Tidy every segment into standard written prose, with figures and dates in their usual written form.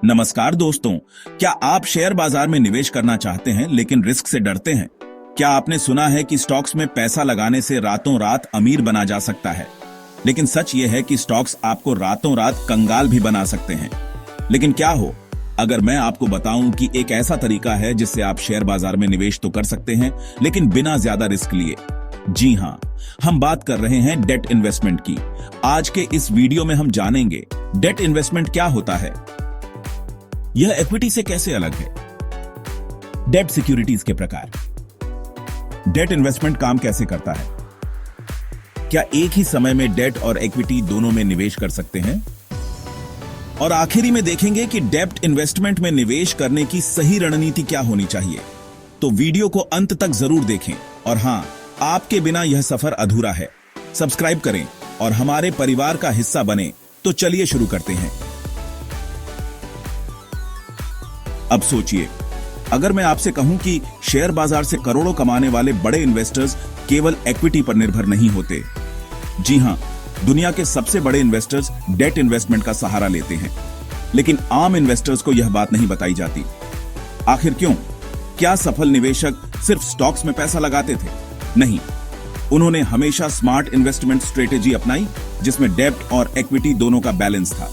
नमस्कार दोस्तों, क्या आप शेयर बाजार में निवेश करना चाहते हैं लेकिन रिस्क से डरते हैं? क्या आपने सुना है कि स्टॉक्स में पैसा लगाने से रातों रात अमीर बना जा सकता है? लेकिन सच यह है कि स्टॉक्स आपको रातों रात कंगाल भी बना सकते हैं। लेकिन क्या हो अगर मैं आपको बताऊं कि एक ऐसा तरीका है जिससे आप शेयर बाजार में निवेश तो कर सकते हैं लेकिन बिना ज्यादा रिस्क लिए। जी हां, हम बात कर रहे हैं डेट इन्वेस्टमेंट की। आज के इस वीडियो में हम जानेंगे डेट इन्वेस्टमेंट क्या होता है, यह इक्विटी से कैसे अलग है, डेट सिक्योरिटीज के प्रकार, डेट इन्वेस्टमेंट काम कैसे करता है, क्या एक ही समय में डेट और इक्विटी दोनों में निवेश कर सकते हैं, और आखिरी में देखेंगे कि डेट इन्वेस्टमेंट में निवेश करने की सही रणनीति क्या होनी चाहिए। तो वीडियो को अंत तक जरूर देखें। और हां, आपके बिना यह सफर अधूरा है। सब्सक्राइब करें और हमारे परिवार का हिस्सा बने। तो चलिए शुरू करते हैं। अब सोचिए, अगर मैं आपसे कहूं कि शेयर बाजार से करोड़ों कमाने वाले बड़े इन्वेस्टर्स केवल इक्विटी पर निर्भर नहीं होते। जी हां, दुनिया के सबसे बड़े इन्वेस्टर्स डेट इन्वेस्टमेंट का सहारा लेते हैं। लेकिन आम इन्वेस्टर्स को यह बात नहीं बताई जाती। आखिर क्यों? क्या सफल निवेशक सिर्फ स्टॉक्स में पैसा लगाते थे? नहीं, उन्होंने हमेशा स्मार्ट इन्वेस्टमेंट स्ट्रेटेजी अपनाई जिसमें डेट और इक्विटी दोनों का बैलेंस था।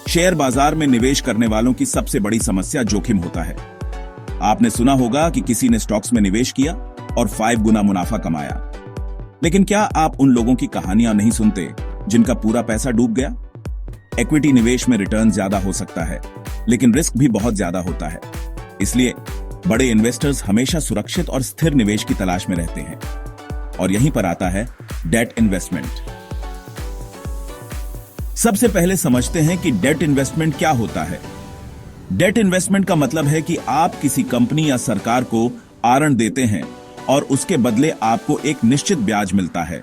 शेयर बाजार में निवेश करने वालों की सबसे बड़ी समस्या जोखिम होता है। आपने सुना होगा कि किसी ने स्टॉक्स में निवेश किया और 5 गुना मुनाफा कमाया। लेकिन क्या आप उन लोगों की कहानियां नहीं सुनते जिनका पूरा पैसा डूब गया? इक्विटी निवेश में रिटर्न ज्यादा हो सकता है, लेकिन रिस्क भी बहुत ज्यादा होता है। इसलिए बड़े इन्वेस्टर्स हमेशा सुरक्षित और स्थिर निवेश की तलाश में रहते हैं। और यहीं पर आता है डेट इन्वेस्टमेंट। सबसे पहले समझते हैं कि डेट इन्वेस्टमेंट क्या होता है। डेट इन्वेस्टमेंट का मतलब है कि आप किसी कंपनी या सरकार को आरण देते हैं और उसके बदले आपको एक निश्चित ब्याज मिलता है।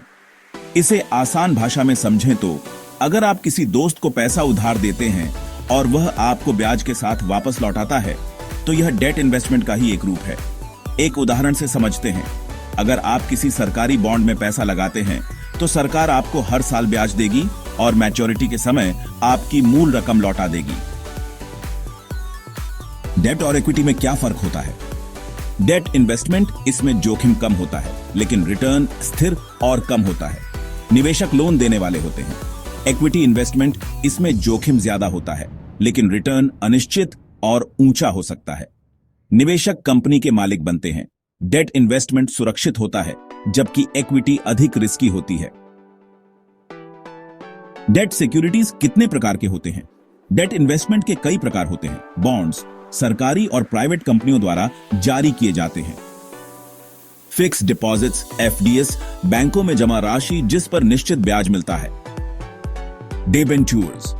इसे आसान भाषा में समझें तो, अगर आप किसी दोस्त को पैसा उधार देते हैं और वह आपको ब्याज के साथ वापस लौटाता है, तो यह डेट इन्वेस्टमेंट का ही एक रूप है। एक उदाहरण से समझते हैं। अगर आप किसी सरकारी बॉन्ड में पैसा लगाते हैं तो सरकार आपको हर साल ब्याज देगी और मैच्योरिटी के समय आपकी मूल रकम लौटा देगी। डेट और इक्विटी में क्या फर्क होता है? डेट इन्वेस्टमेंट, इसमें जोखिम कम होता है लेकिन रिटर्न स्थिर और कम होता है। निवेशक लोन देने वाले होते हैं। इक्विटी इन्वेस्टमेंट, इसमें जोखिम ज्यादा होता है लेकिन रिटर्न अनिश्चित और ऊंचा हो सकता है। निवेशक कंपनी के मालिक बनते हैं। डेट इन्वेस्टमेंट सुरक्षित होता है जबकि इक्विटी अधिक रिस्की होती है। डेट सिक्योरिटीज कितने प्रकार के होते हैं? डेट इन्वेस्टमेंट के कई प्रकार होते हैं। बॉन्ड्स सरकारी और प्राइवेट कंपनियों द्वारा जारी किए जाते हैं। फिक्स डिपॉजिट्स एफडीएस, बैंकों में जमा राशि जिस पर निश्चित ब्याज मिलता है। डिबेंचर्स,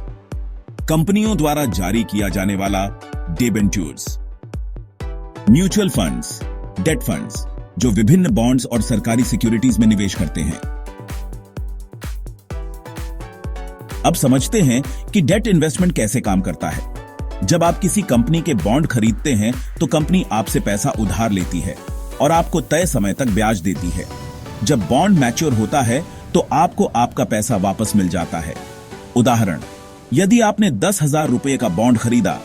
कंपनियों द्वारा जारी किया जाने वाला debentures. Mutual funds, date funds, जो विभिन्न बॉन्ड्स और सरकारी सिक्योरिटीज में निवेश करते हैं। अब समझते हैं कि डेट इन्वेस्टमेंट कैसे काम करता है। जब आप किसी कंपनी के बॉन्ड खरीदते हैं तो कंपनी आपसे पैसा उधार लेती है और आपको तय समय तक ब्याज देती है। जब बॉन्ड मैच्योर होता है तो आपको आपका पैसा वापस मिल जाता है। उदाहरण, यदि आपने 10,000 रुपए का बॉन्ड खरीदा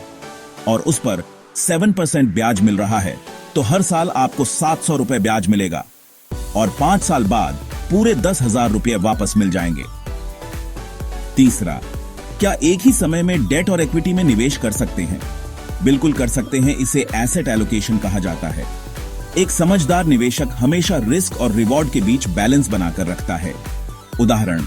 और उस पर 7% ब्याज मिल रहा है तो हर साल आपको 700 रुपए ब्याज मिलेगा और 5 साल बाद पूरे 10,000 रुपए वापस मिल जाएंगे। तीसरा, क्या एक ही समय में डेट और इक्विटी में निवेश कर सकते हैं? बिल्कुल कर सकते हैं। इसे एसेट एलोकेशन कहा जाता है। एक समझदार निवेशक हमेशा रिस्क और रिवॉर्ड के बीच बैलेंस बनाकर रखता है। उदाहरण,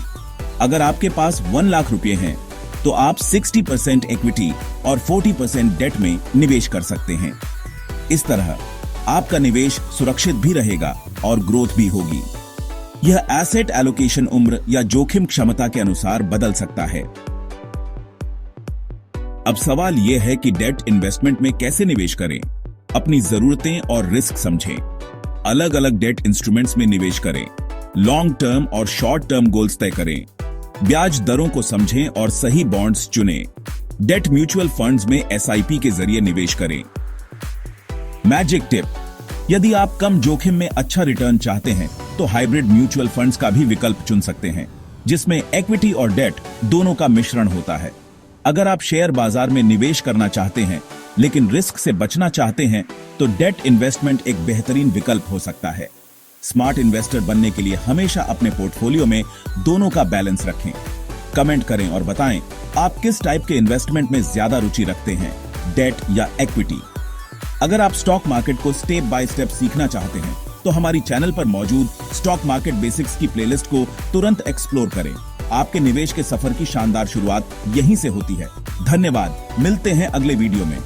अगर आपके पास 1 लाख रुपए हैं तो आप 60% इक्विटी और 40% डेट में निवेश कर सकते हैं। इस तरह आपका निवेश सुरक्षित भी रहेगा और ग्रोथ भी होगी। यह एसेट एलोकेशन उम्र या जोखिम क्षमता के अनुसार बदल सकता है। अब सवाल यह है कि डेट इन्वेस्टमेंट में कैसे निवेश करें? अपनी जरूरतें और रिस्क समझें। अलग अलग डेट इंस्ट्रूमेंट्स में निवेश करें। लॉन्ग टर्म और शॉर्ट टर्म गोल्स तय करें। ब्याज दरों को समझें और सही बॉन्ड्स चुनें। डेट म्यूचुअल फंड्स में एसआईपी के जरिए निवेश करें। मैजिक टिप, यदि आप कम जोखिम में अच्छा रिटर्न चाहते हैं तो हाइब्रिड म्यूचुअल फंड्स का भी विकल्प चुन सकते हैं जिसमें इक्विटी और डेट दोनों का मिश्रण होता है। अगर आप शेयर बाजार में निवेश करना चाहते हैं लेकिन रिस्क से बचना चाहते हैं तो डेट इन्वेस्टमेंट एक बेहतरीन विकल्प हो सकता है। स्मार्ट इन्वेस्टर बनने के लिए हमेशा अपने पोर्टफोलियो में दोनों का बैलेंस रखें। कमेंट करें और बताएं आप किस टाइप के इन्वेस्टमेंट में ज्यादा रुचि रखते हैं, डेट या इक्विटी। अगर आप स्टॉक मार्केट को स्टेप बाय स्टेप सीखना चाहते हैं तो हमारी चैनल पर मौजूद स्टॉक मार्केट बेसिक्स की प्लेलिस्ट को तुरंत एक्सप्लोर करें। आपके निवेश के सफर की शानदार शुरुआत यहीं से होती है। धन्यवाद, मिलते हैं अगले वीडियो में।